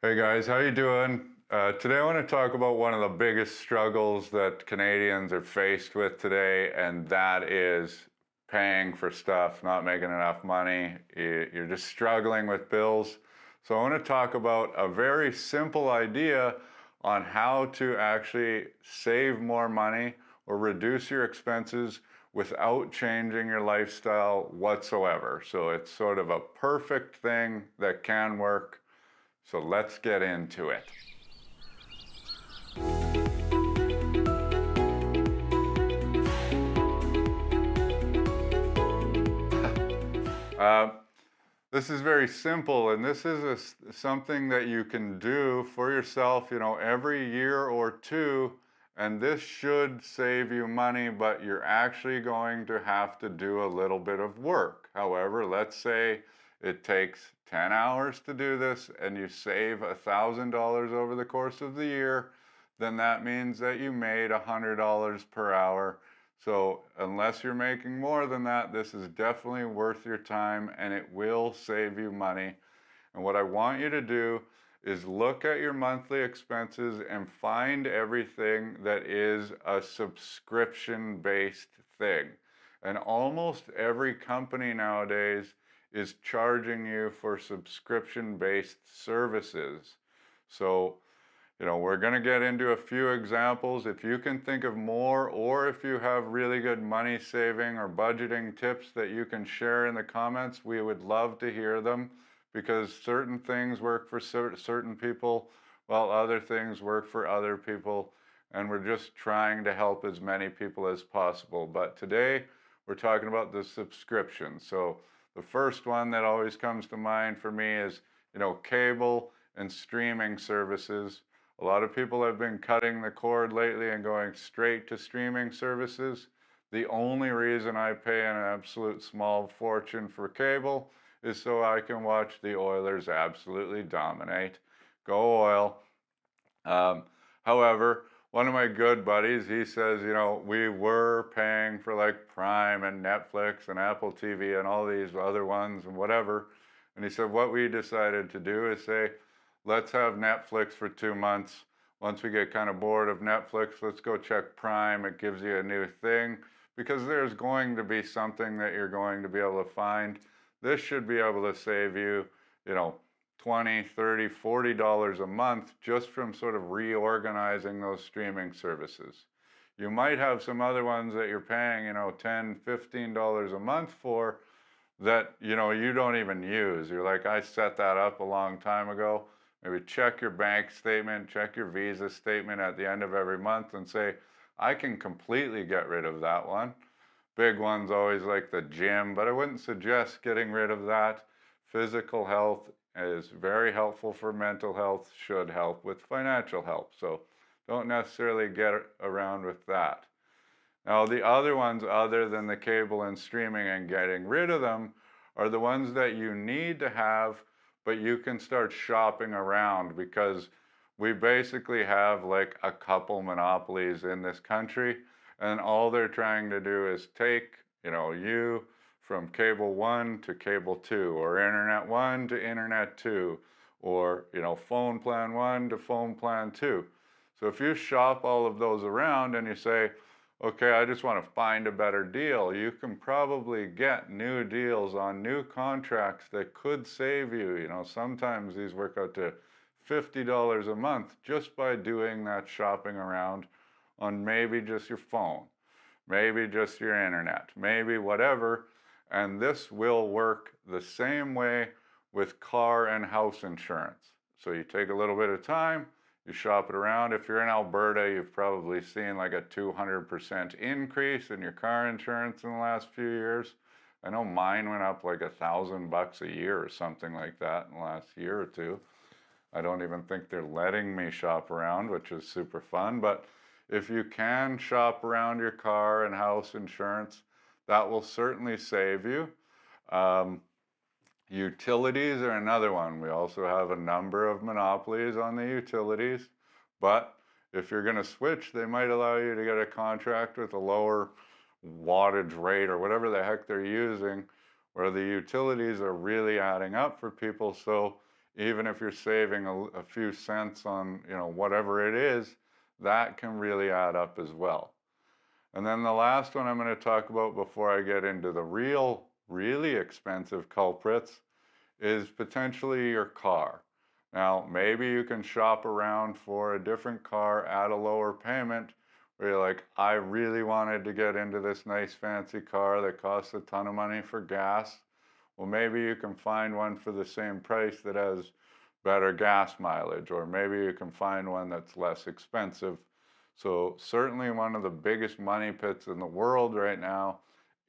Hey guys, how you doing? Today I want to talk about one of the biggest struggles that Canadians are faced with today, and that is paying for stuff, not making enough money. You're just struggling with bills. So I want to talk about a very simple idea on how to actually save more money or reduce your expenses without changing your lifestyle whatsoever. So it's sort of a perfect thing that can work. So let's get into it. Uh, this is very simple, and this is something that you can do for yourself, every year or two, and this should save you money, but you're actually going to have to do a little bit of work. However, let's say it takes 10 hours to do this and you save $1,000 over the course of the year, then that means that you made $100 per hour. So unless you're making more than that, this is definitely worth your time and it will save you money. And what I want you to do is look at your monthly expenses and find everything that is a subscription-based thing. And almost every company nowadays is charging you for subscription-based services. So we're going to get into a few examples. If you can think of more, or if you have really good money saving or budgeting tips that you can share in the comments, we would love to hear them, because certain things work for certain people while other things work for other people. And we're just trying to help as many people as possible. But today we're talking about the subscription. So the first one that always comes to mind for me is, cable and streaming services. A lot of people have been cutting the cord lately and going straight to streaming services. The only reason I pay an absolute small fortune for cable is so I can watch the Oilers absolutely dominate. Go Oil. However, one of my good buddies, he says, we were paying for like Prime and Netflix and Apple TV and all these other ones and whatever. And he said, what we decided to do is say, let's have Netflix for 2 months. Once we get kind of bored of Netflix, let's go check Prime. It gives you a new thing, because there's going to be something that you're going to be able to find. This should be able to save you, $20, $30, $40 a month just from sort of reorganizing those streaming services. You might have some other ones that you're paying, $10, $15 a month for, that you don't even use. You're like, I set that up a long time ago. Maybe check your bank statement, check your Visa statement at the end of every month and say, I can completely get rid of that one. Big ones always like the gym, but I wouldn't suggest getting rid of that. Physical health is very helpful for mental health, should help with financial health. So don't necessarily get around with that. Now, the other ones, other than the cable and streaming and getting rid of them, are the ones that you need to have, but you can start shopping around, because we basically have like a couple monopolies in this country, and all they're trying to do is take, you from cable 1 to cable 2, or internet 1 to internet 2, or, phone plan 1 to phone plan 2. So if you shop all of those around and you say, okay, I just want to find a better deal, you can probably get new deals on new contracts that could save you. Sometimes these work out to $50 a month just by doing that shopping around on maybe just your phone, maybe just your internet, maybe whatever. And this will work the same way with car and house insurance. So you take a little bit of time, you shop it around. If you're in Alberta, you've probably seen like a 200% increase in your car insurance in the last few years. I know mine went up like $1,000 a year or something like that in the last year or two. I don't even think they're letting me shop around, which is super fun. But if you can shop around your car and house insurance, that will certainly save you. Utilities are another one. We also have a number of monopolies on the utilities, but if you're going to switch, they might allow you to get a contract with a lower wattage rate or whatever the heck they're using, where the utilities are really adding up for people. So even if you're saving a few cents on, whatever it is, that can really add up as well. And then the last one I'm going to talk about before I get into the really expensive culprits is potentially your car. Now, maybe you can shop around for a different car at a lower payment where you're like, I really wanted to get into this nice fancy car that costs a ton of money for gas. Well, maybe you can find one for the same price that has better gas mileage, or maybe you can find one that's less expensive. So certainly one of the biggest money pits in the world right now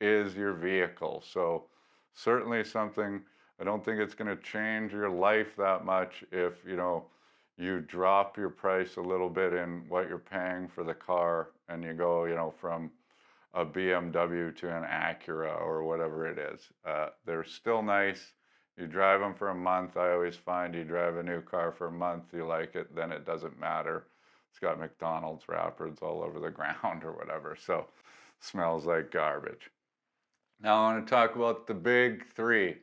is your vehicle. So certainly something, I don't think it's going to change your life that much if, you drop your price a little bit in what you're paying for the car and you go, from a BMW to an Acura or whatever it is. They're still nice. You drive them for a month. I always find you drive a new car for a month, you like it, then it doesn't matter. It's got McDonald's wrappers all over the ground or whatever, so smells like garbage. Now I want to talk about the big three.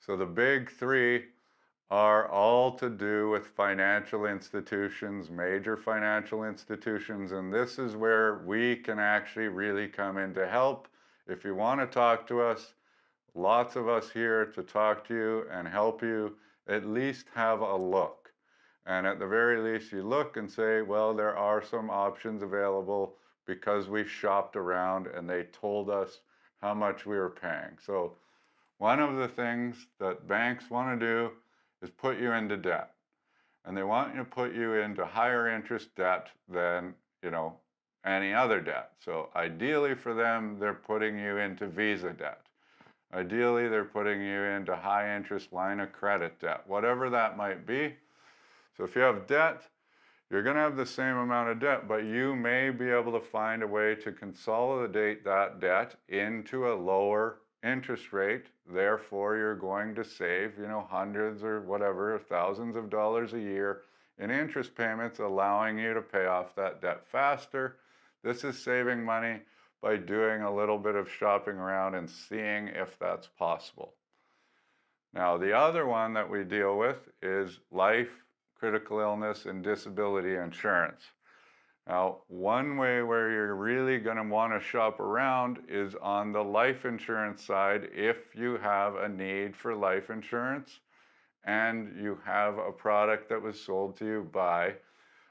So the big three are all to do with financial institutions, major financial institutions, and this is where we can actually really come in to help. If you want to talk to us, lots of us here to talk to you and help you. At least have a look. And at the very least, you look and say, well, there are some options available because we shopped around and they told us how much we were paying. So one of the things that banks want to do is put you into debt. And they want to put you into higher interest debt than, any other debt. So ideally for them, they're putting you into Visa debt. Ideally, they're putting you into high interest line of credit debt, whatever that might be. So if you have debt, you're going to have the same amount of debt, but you may be able to find a way to consolidate that debt into a lower interest rate. Therefore, you're going to save, hundreds or whatever, thousands of dollars a year in interest payments, allowing you to pay off that debt faster. This is saving money by doing a little bit of shopping around and seeing if that's possible. Now, the other one that we deal with is life, critical illness, and disability insurance. Now, one way where you're really going to want to shop around is on the life insurance side if you have a need for life insurance and you have a product that was sold to you by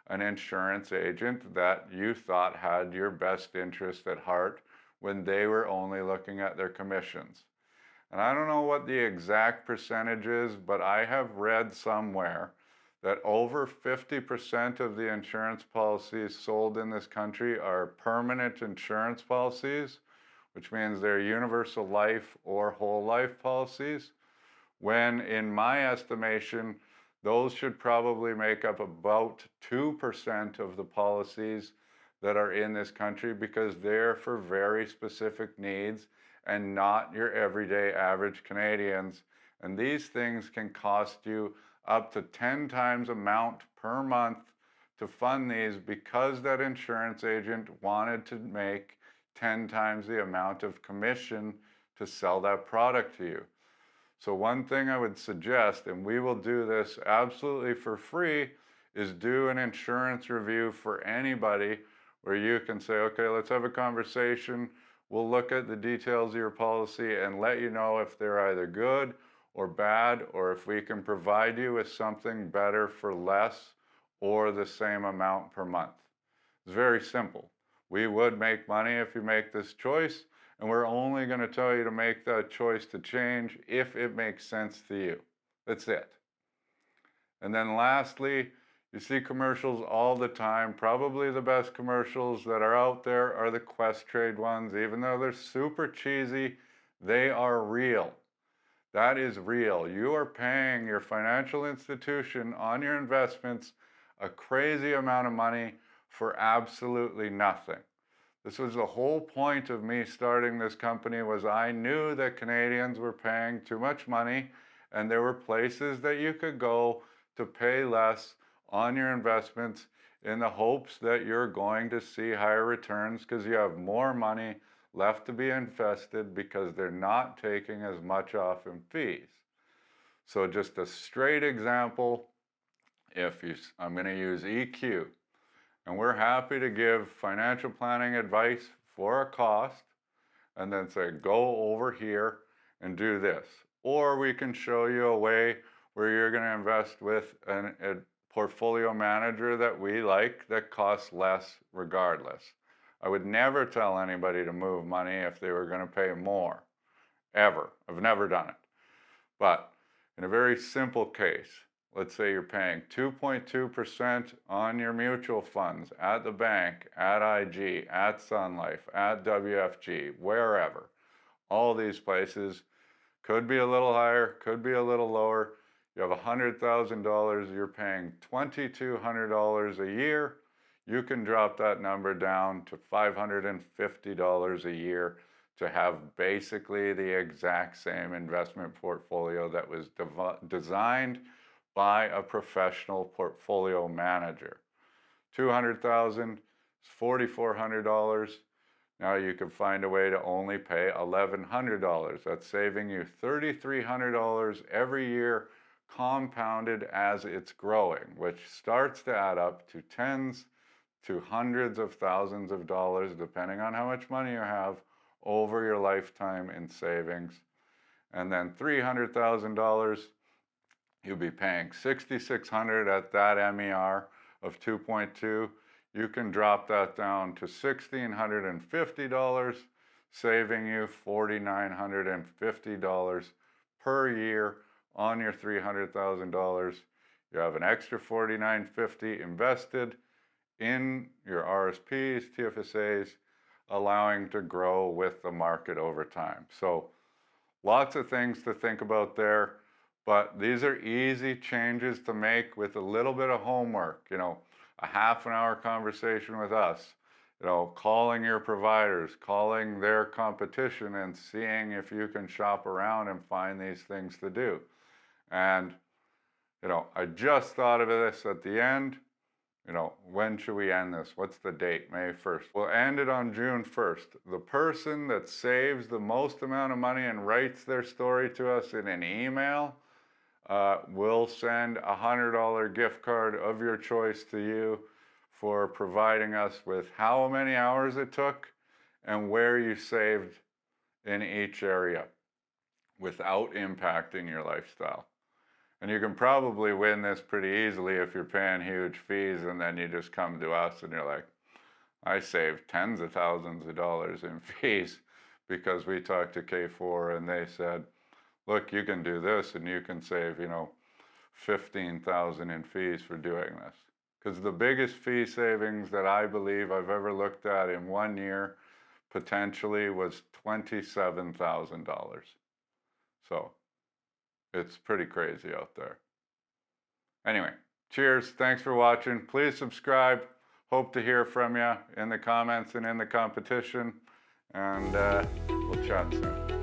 an insurance agent that you thought had your best interest at heart when they were only looking at their commissions. And I don't know what the exact percentage is, but I have read somewhere that over 50% of the insurance policies sold in this country are permanent insurance policies, which means they're universal life or whole life policies, when in my estimation, those should probably make up about 2% of the policies that are in this country because they're for very specific needs and not your everyday average Canadians. And these things can cost you up to 10 times amount per month to fund these because that insurance agent wanted to make 10 times the amount of commission to sell that product to you. So one thing I would suggest, and we will do this absolutely for free, is do an insurance review for anybody where you can say, okay, let's have a conversation. We'll look at the details of your policy and let you know if they're either good or bad, or if we can provide you with something better for less or the same amount per month. It's very simple. We would make money if you make this choice, and we're only going to tell you to make that choice to change if it makes sense to you. That's it. And then lastly, you see commercials all the time. Probably the best commercials that are out there are the Quest Trade ones. Even though they're super cheesy, they are real. That is real. You are paying your financial institution on your investments a crazy amount of money for absolutely nothing. This was the whole point of me starting this company, was I knew that Canadians were paying too much money and there were places that you could go to pay less on your investments in the hopes that you're going to see higher returns because you have more money left to be invested because they're not taking as much off in fees. So just a straight example, I'm going to use EQ, and we're happy to give financial planning advice for a cost, and then say, go over here and do this. Or we can show you a way where you're going to invest with a portfolio manager that we like that costs less regardless. I would never tell anybody to move money if they were going to pay more, ever. I've never done it. But in a very simple case, let's say you're paying 2.2% on your mutual funds at the bank, at IG, at Sun Life, at WFG, wherever. All these places could be a little higher, could be a little lower. You have $100,000, you're paying $2,200 a year. You can drop that number down to $550 a year to have basically the exact same investment portfolio that was designed by a professional portfolio manager. $200,000 is $4,400. Now you can find a way to only pay $1,100. That's saving you $3,300 every year, compounded as it's growing, which starts to add up to tens to hundreds of thousands of dollars, depending on how much money you have over your lifetime in savings. And then $300,000, you'll be paying $6,600 at that MER of 2.2. You can drop that down to $1,650, saving you $4,950 per year on your $300,000. You have an extra $4,950 invested in your RSPs, TFSAs, allowing to grow with the market over time. So lots of things to think about there, but these are easy changes to make with a little bit of homework. A half an hour conversation with us, calling your providers, calling their competition, and seeing if you can shop around and find these things to do. And I just thought of this at the end. When should we end this? What's the date? May 1st. We'll end it on June 1st. The person that saves the most amount of money and writes their story to us in an email, we'll send a $100 gift card of your choice to you for providing us with how many hours it took and where you saved in each area without impacting your lifestyle. And you can probably win this pretty easily if you're paying huge fees and then you just come to us and you're like, I saved tens of thousands of dollars in fees because we talked to K4 and they said, look, you can do this and you can save, $15,000 in fees for doing this. Because the biggest fee savings that I believe I've ever looked at in 1 year potentially was $27,000. So it's pretty crazy out there. Anyway, cheers. Thanks for watching. Please subscribe. Hope to hear from you in the comments and in the competition. And we'll chat soon.